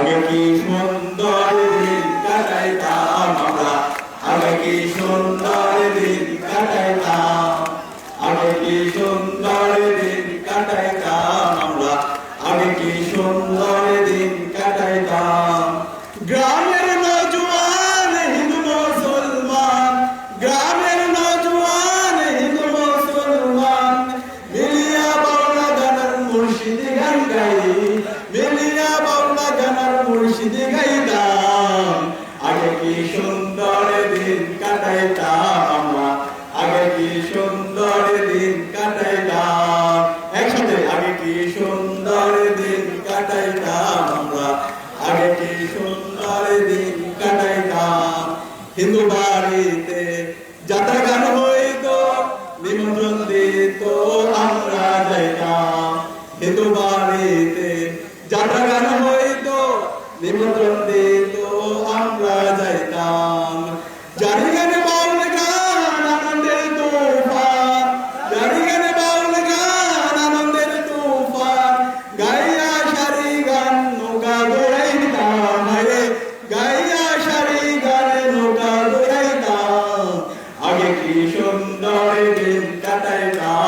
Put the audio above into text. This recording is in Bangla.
আগে কি সুন্দর দিন কাটাইতাম আমরা, আগে কি সুন্দর দিন কাটাইতাম, আগে কি সুন্দর দিন কাটাইতাম আমরা, আগে কি সুন্দর দিন কাটাইতাম। গ্রামের নওজোয়ান হিন্দু মুসলমান, গ্রামের নওজোয়ান হিন্দু মুসলমান মিলিয়া বাউলা গানের মুর্শিদি গান গাই, মিলিয়া বাউলা গানের মুর্শিদি গাইতাম। আগে কি সুন্দর দিন কাটাইতাম আমরা, আগে কি সুন্দর দিন কাটাইতাম। একসাথে আগে কি সুন্দর দিন কাটাইতাম আমরা, আগে কি সুন্দর দিন কাটাইতাম। হিন্দু বাড়িতে যাত্রা গান হইতো, নিমন্ত্রণ দিত আমরা যাইতাম। হিন্দু বাড়িতে যাত্রা গান হইতো, নিমন্ত্রণ দিত আমরা যাইতাম। জারি গানে বাউল গান আনন্দের তুফান, জারি গানে বাউল গান আনন্দের তুফান গাইয়া সারি গান নৌকা দৌড়াইতাম, রে গাইয়া সারি গানে নৌকা দৌড়াইতাম। আগে কি সুন্দর দিন কাটাইতাম